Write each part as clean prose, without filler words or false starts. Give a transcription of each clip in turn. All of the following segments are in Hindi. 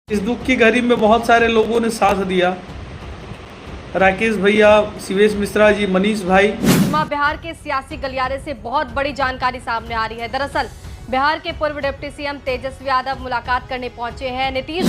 इस दुख की घड़ी में बहुत सारे लोगों ने साथ दिया। राकेश भैया, शिवेश मिश्रा जी, मनीष भाई। बिहार के सियासी गलियारे से बहुत बड़ी जानकारी सामने आ रही है। दरअसल बिहार के पूर्व डिप्टी सीएम तेजस्वी यादव मुलाकात करने पहुंचे हैं नीतीश।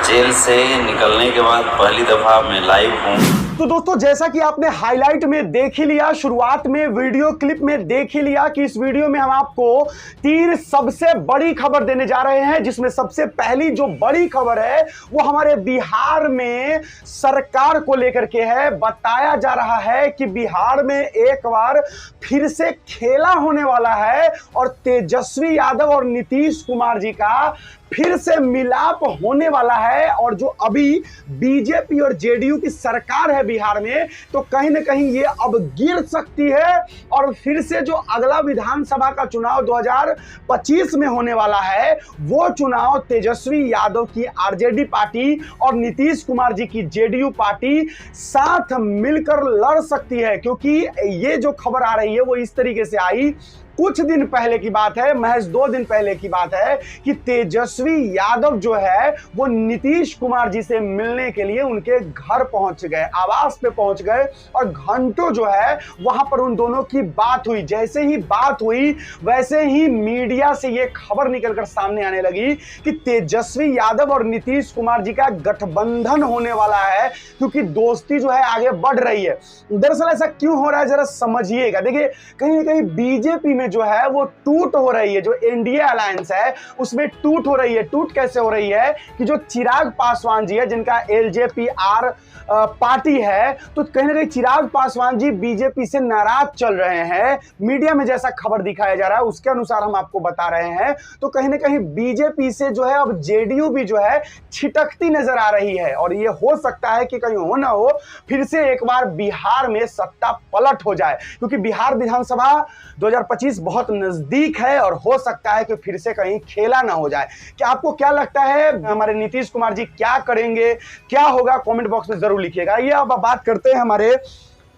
जेल से निकलने के बाद पहली दफा मैं लाइव हूं। तो दोस्तों, जैसा कि आपने हाईलाइट में देख ही लिया, शुरुआत में वीडियो क्लिप में देख ही लिया कि इस वीडियो में हम आपको 3 सबसे बड़ी खबर देने जा रहे हैं, जिसमें सबसे पहली जो बड़ी खबर है वो हमारे बिहार में सरकार को लेकर के है। बताया जा रहा है कि बिहार में एक बार फिर से खेला होने वाला है और तेजस्वी यादव और नीतीश कुमार जी का फिर से मिलाप होने वाला है। और जो अभी बीजेपी और जेडीयू की सरकार है बिहार में, तो कहीं ना कहीं ये अब गिर सकती है और फिर से जो अगला विधानसभा का चुनाव 2025 में होने वाला है, वो चुनाव तेजस्वी यादव की आरजेडी पार्टी और नीतीश कुमार जी की जेडीयू पार्टी साथ मिलकर लड़ सकती है। क्योंकि ये जो खबर आ रही है वो इस तरीके से आई, कुछ दिन पहले की बात है, महज 2 दिन पहले की बात है कि तेजस्वी यादव जो है वो नीतीश कुमार जी से मिलने के लिए उनके घर पहुंच गए, आवास पे पहुंच गए और घंटों जो है वहां पर उन दोनों की बात हुई। जैसे ही बात हुई वैसे ही मीडिया से ये खबर निकलकर सामने आने लगी कि तेजस्वी यादव और नीतीश कुमार जी का गठबंधन होने वाला है, क्योंकि दोस्ती जो है आगे बढ़ रही है। दरअसल ऐसा क्यों हो रहा है जरा समझिएगा। देखिए, कहीं ना कहीं बीजेपी में जो है वो टूट हो रही है, जो एनडीए अलायंस है उसमें टूट हो रही है। टूट कैसे हो रही है कि जो चिराग पासवान जी है, जिनका एलजेपीआर पार्टी है, तो कहीं ना कहीं चिराग पासवान जी बीजेपी से नाराज चल रहे हैं। मीडिया में जैसा खबर दिखाया जा रहा है उसके अनुसार हम आपको बता रहे हैं, तो कहीं ना कहीं बीजेपी से जो है अब जेडीयू भी जो है छिटकती नजर आ रही है। और ये हो सकता है कि कहीं हो ना हो फिर से एक बार बिहार में सत्ता पलट हो जाए, क्योंकि बिहार विधानसभा 2025 बहुत नजदीक है और हो सकता है कि फिर से कहीं खेला ना हो जाए। क्या आपको क्या लगता है, हमारे नीतीश कुमार जी क्या करेंगे, क्या होगा, कमेंट बॉक्स में जरूर लिखिएगा। ये अब बात करते हैं हमारे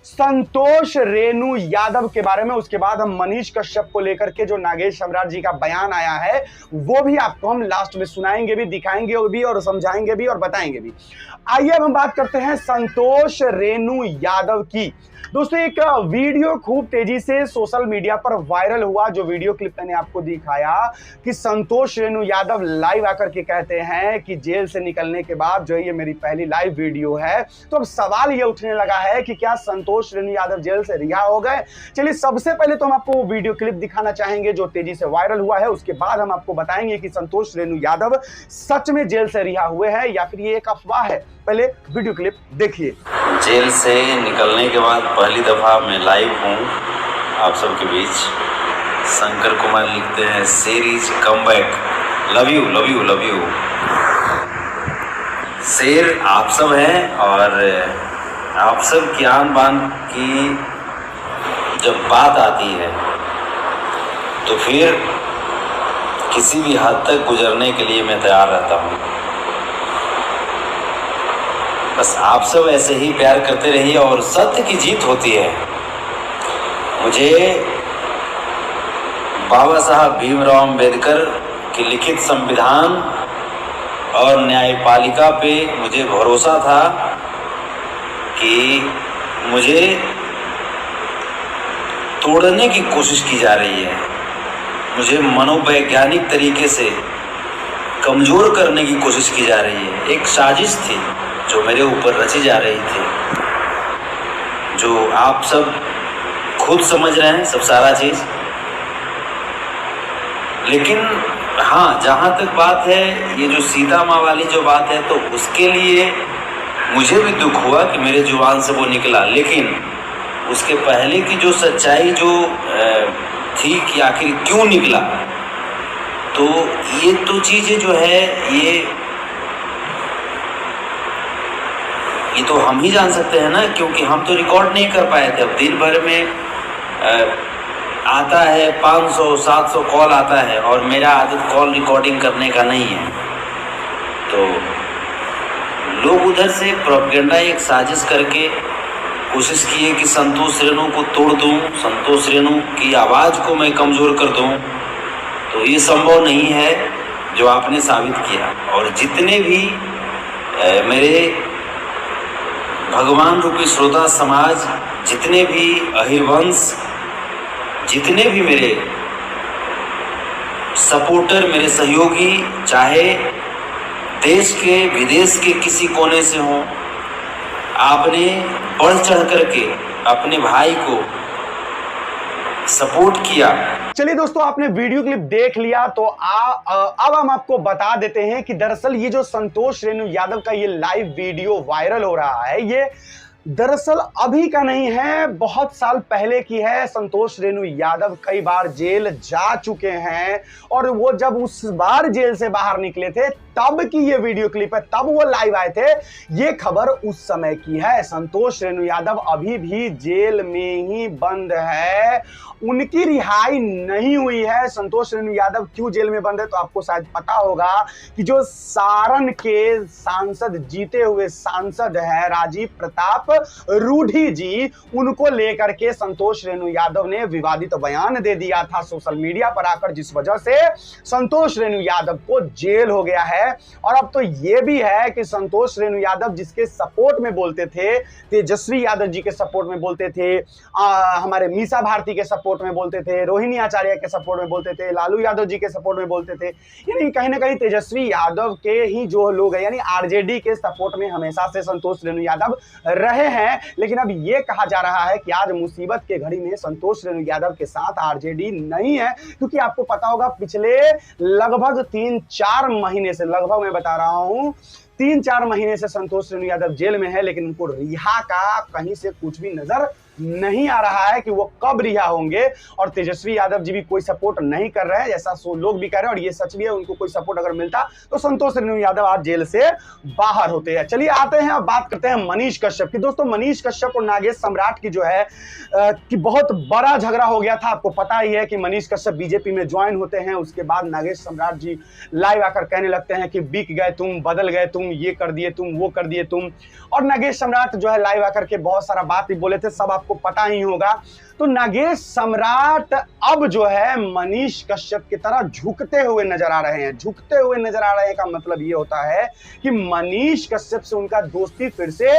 संतोष रेणु यादव के बारे में। उसके बाद हम मनीष कश्यप को लेकर के जो नागेश सम्राट जी का बयान आया है वो भी आपको हम लास्ट में सुनाएंगे भी, दिखाएंगे भी और समझाएंगे भी और बताएंगे भी। आइए अब हम बात करते हैं संतोष रेणु यादव की। दोस्तों, एक वीडियो खूब तेजी से सोशल मीडिया पर वायरल हुआ। जो वीडियो क्लिप मैंने आपको दिखाया कि संतोष रेणु यादव लाइव आकर के कहते हैं कि जेल से निकलने के बाद जो ये मेरी पहली लाइव वीडियो है। तो अब सवाल ये उठने लगा है कि क्या संतोष रेणु यादव जेल से रिहा हो गए। चलिए, सबसे पहले तो हम आपको वो वीडियो क्लिप दिखाना चाहेंगे जो तेजी से वायरल हुआ है। उसके बाद हम आपको बताएंगे कि संतोष रेणु यादव सच में जेल से रिहा हुए हैं या फिर ये एक अफवाह है। पहले वीडियो क्लिप देखिए। जेल से निकलने के बाद पहली दफा मैं लाइव हूं आप सबके बीच। शंकर कुमार लिखते हैं series come back, love you love you love you. शेर आप सब हैं और आप सब की आन बान की जब बात आती है तो फिर किसी भी हद तक गुजरने के लिए मैं तैयार रहता हूं। बस आप सब ऐसे ही प्यार करते रहिए और सत्य की जीत होती है। मुझे बाबा साहब भीमराव अंबेडकर की लिखित संविधान और न्यायपालिका पे मुझे भरोसा था कि मुझे तोड़ने की कोशिश की जा रही है, मुझे मनोवैज्ञानिक तरीके से कमज़ोर करने की कोशिश की जा रही है। एक साजिश थी जो मेरे ऊपर रची जा रही थी, जो आप सब खुद समझ रहे हैं सब सारा चीज़। लेकिन हाँ, जहाँ तक बात है ये जो सीता माँ वाली जो बात है, तो उसके लिए मुझे भी दुख हुआ कि मेरे जुबान से वो निकला। लेकिन उसके पहले की जो सच्चाई जो थी कि आखिर क्यों निकला, तो ये तो चीज़ें जो है ये तो हम ही जान सकते हैं ना, क्योंकि हम तो रिकॉर्ड नहीं कर पाए थे। अब दिन भर में आता है 500-700 कॉल आता है और मेरा आदत कॉल रिकॉर्डिंग करने का नहीं है। तो लोग उधर से प्रोपेगेंडा एक साजिश करके कोशिश की है कि संतोष रेणु को तोड़ दूं, संतोष रेणु की आवाज़ को मैं कमज़ोर कर दूं। तो ये संभव नहीं है। जो आपने साबित किया, और जितने भी मेरे भगवान रूपी श्रोता समाज, जितने भी अहिरवंश, जितने भी मेरे सपोर्टर, मेरे सहयोगी, चाहे देश के विदेश के किसी कोने से हों, आपने बढ़ चढ़ करके अपने भाई को सपोर्ट किया। चलिए दोस्तों, आपने वीडियो क्लिप देख लिया तो अब हम आपको बता देते हैं कि दरअसल ये जो संतोष रेणु यादव का ये लाइव वीडियो वायरल हो रहा है, ये दरअसल अभी का नहीं है, बहुत साल पहले की है। संतोष रेणु यादव कई बार जेल जा चुके हैं और वो जब उस बार जेल से बाहर निकले थे तब की ये वीडियो क्लिप है, तब वो लाइव आए थे। ये खबर उस समय की है। संतोष रेणु यादव अभी भी जेल में ही बंद है, उनकी रिहाई नहीं हुई है। संतोष रेणु यादव क्यों जेल में बंद है तो आपको शायद पता होगा कि जो सारण के सांसद, जीते हुए सांसद है राजीव प्रताप रूढ़ी जी, उनको लेकर के संतोष रेणु यादव ने विवादित बयान दे दिया था सोशल मीडिया पर आकर, जिस वजह से संतोष रेणु यादव को जेल हो गया है। और अब तो ये भी है कि संतोष रेणु यादव जिसके सपोर्ट में बोलते थे, तेजस्वी यादव जी के सपोर्ट में बोलते थे, हमारे मीसा भारती के सपोर्ट में बोलते थे, रोहिणी आचार्य के सपोर्ट में बोलते थे, लालू यादव जी के सपोर्ट में बोलते थे, यानी कहीं ना कहीं तेजस्वी यादव के ही जो लोग हैं, यानी आरजेडी के सपोर्ट में हमेशा से संतोष रेणु यादव रहे हैं। लेकिन अब ये कहा जा रहा है कि आज मुसीबत के घड़ी में संतोष रेणु यादव के साथ आरजेडी नहीं है, क्योंकि आपको पता होगा पिछले लगभग 3-4 महीने से, लगभग मैं बता रहा हूं 3-4 महीने से संतोष रेणु यादव जेल में है, लेकिन उनको रिहा का कहीं से कुछ भी नजर नहीं आ रहा है कि वो कब रिहा होंगे। और तेजस्वी यादव जी भी कोई सपोर्ट नहीं कर रहे हैं, जैसा लोग भी कह रहे हैं, और ये सच भी है। उनको कोई सपोर्ट अगर मिलता तो संतोष रेणु यादव आज जेल से बाहर होते हैं। चलिए आते हैं, अब बात करते हैं मनीष कश्यप की। दोस्तों, मनीष कश्यप और नागेश सम्राट की जो है कि बहुत बड़ा झगड़ा हो गया था। आपको पता ही है कि मनीष कश्यप बीजेपी में ज्वाइन होते हैं, उसके बाद नागेश सम्राट जी लाइव आकर कहने लगते हैं कि बिक गए तुम, बदल गए तुम, ये कर दिए तुम, वो कर दिए तुम। और नागेश सम्राट जो है लाइव आकर के बहुत सारा बात भी बोले थे, सब आपको पता ही होगा। तो नागेश सम्राट अब जो है मनीष कश्यप की तरह झुकते हुए नजर आ रहे हैं। झुकते हुए नजर आ रहे हैं का मतलब ये होता है कि मनीष कश्यप से उनका दोस्ती फिर से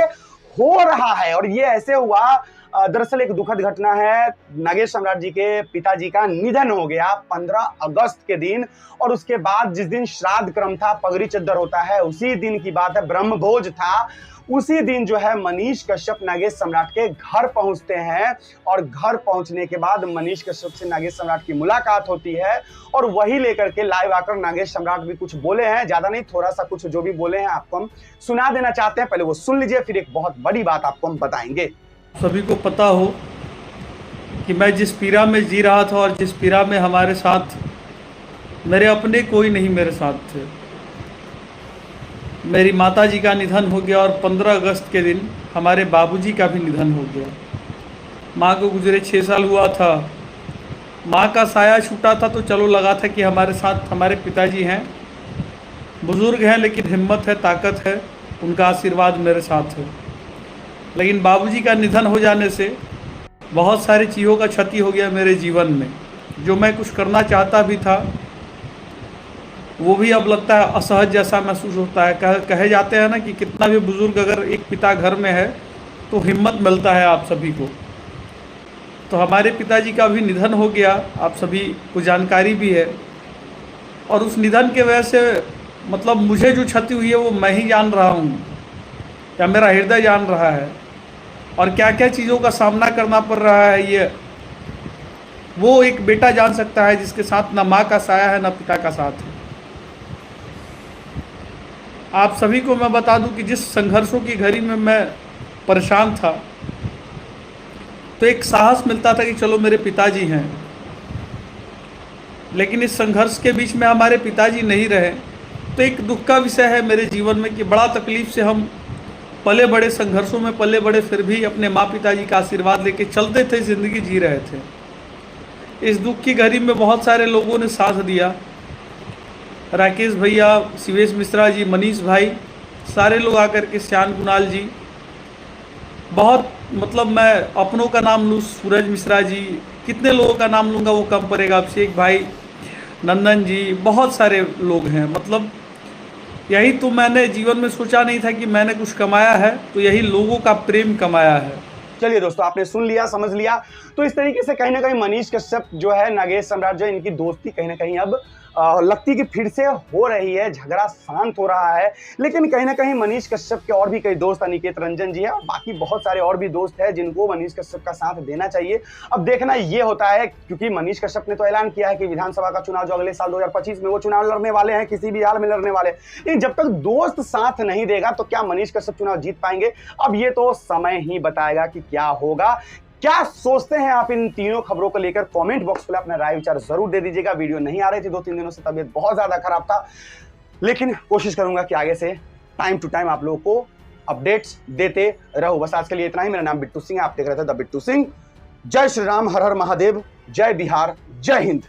हो रहा है। और ये ऐसे हुआ, दरअसल एक दुखद घटना है। नागेश सम्राट जी के पिताजी का निधन हो गया 15 अगस्त के दिन, और उसके बाद जिस दिन श्राद्ध क्रम था, पगड़ी चद्दर होता है, उसी दिन की बात है, ब्रह्मभोज था। उसी दिन जो है मनीष कश्यप नागेश सम्राट के घर पहुंचते हैं, और घर पहुंचने के बाद मनीष कश्यप से नागेश सम्राट की मुलाकात होती है, और वही लेकर के लाइव आकर नागेश सम्राट भी कुछ बोले हैं, ज्यादा नहीं, थोड़ा सा कुछ जो भी बोले हैं आपको हम सुना देना चाहते हैं। पहले वो सुन लीजिए, फिर एक बहुत बड़ी बात आपको हम बताएंगे। सभी को पता हो कि मैं जिस पीड़ा में जी रहा था और जिस पीड़ा में हमारे साथ मेरे अपने कोई नहीं मेरे साथ थे। मेरी माताजी का निधन हो गया, और 15 अगस्त के दिन हमारे बाबूजी का भी निधन हो गया। माँ को गुजरे 6 साल हुआ था। माँ का साया छूटा था तो चलो लगा था कि हमारे साथ हमारे पिताजी हैं, बुज़ुर्ग हैं लेकिन हिम्मत है, ताकत है, उनका आशीर्वाद मेरे साथ है। लेकिन बाबूजी का निधन हो जाने से बहुत सारी चीज़ों का क्षति हो गया मेरे जीवन में। जो मैं कुछ करना चाहता भी था वो भी अब लगता है असहज जैसा महसूस होता है। कहे जाते हैं ना कि कितना भी बुजुर्ग अगर एक पिता घर में है तो हिम्मत मिलता है आप सभी को। तो हमारे पिताजी का भी निधन हो गया, आप सभी को जानकारी भी है। और उस निधन के वजह से मतलब मुझे जो क्षति हुई है वो मैं ही जान रहा हूँ, या मेरा हृदय जान रहा है। और क्या क्या चीज़ों का सामना करना पड़ रहा है ये वो एक बेटा जान सकता है, जिसके साथ ना माँ का साया है ना पिता का साथ है। आप सभी को मैं बता दूं कि जिस संघर्षों की घड़ी में मैं परेशान था, तो एक साहस मिलता था कि चलो मेरे पिताजी हैं। लेकिन इस संघर्ष के बीच में हमारे पिताजी नहीं रहे, तो एक दुख का विषय है मेरे जीवन में कि बड़ा तकलीफ से हम पले बड़े संघर्षों में पले बड़े, फिर भी अपने माँ पिताजी का आशीर्वाद लेके चलते थे, ज़िंदगी जी रहे थे। इस दुख की घड़ी में बहुत सारे लोगों ने साथ दिया। राकेश भैया, शिवेश मिश्रा जी, मनीष भाई, सारे लोग आकर के, श्याम कुणाल जी, बहुत मतलब मैं अपनों का नाम लूँ, सूरज मिश्रा जी, कितने लोगों का नाम लूँगा वो कम पड़ेगा। अभिषेक भाई, नंदन जी, बहुत सारे लोग हैं। मतलब यही तो मैंने जीवन में सोचा नहीं था कि मैंने कुछ कमाया है, तो यही लोगों का प्रेम कमाया है। चलिए दोस्तों, आपने सुन लिया, समझ लिया। तो इस तरीके से कहीं ना कहीं मनीष कश्यप जो है, नागेश सम्राट जो है, इनकी दोस्ती कहीं ना कहीं अब लगती कि फिर से हो रही है, झगड़ा शांत हो रहा है। लेकिन कहीं ना कहीं मनीष कश्यप के और भी कई दोस्त, अनिकेत रंजन जी है और बाकी बहुत सारे और भी दोस्त हैं जिनको मनीष कश्यप का साथ देना चाहिए। अब देखना ये होता है, क्योंकि मनीष कश्यप ने तो ऐलान किया है कि विधानसभा का चुनाव जो अगले साल 2025 में वो चुनाव लड़ने वाले हैं, किसी भी हाल में लड़ने वाले। लेकिन जब तक दोस्त साथ नहीं देगा तो क्या मनीष कश्यप चुनाव जीत पाएंगे? अब ये तो समय ही बताएगा कि क्या होगा। क्या सोचते हैं आप इन तीनों खबरों को लेकर? कमेंट बॉक्स में अपना राय विचार जरूर दे दीजिएगा। वीडियो नहीं आ रही थी 2-3 दिनों से, तबीयत बहुत ज्यादा खराब था, लेकिन कोशिश करूंगा कि आगे से टाइम टू टाइम आप लोगों को अपडेट्स देते रहूं। बस आज के लिए इतना ही। मेरा नाम बिट्टू सिंह है, आप देख रहे थे द बिट्टू सिंह। जय श्री राम, हर हर महादेव, जय बिहार, जय हिंद।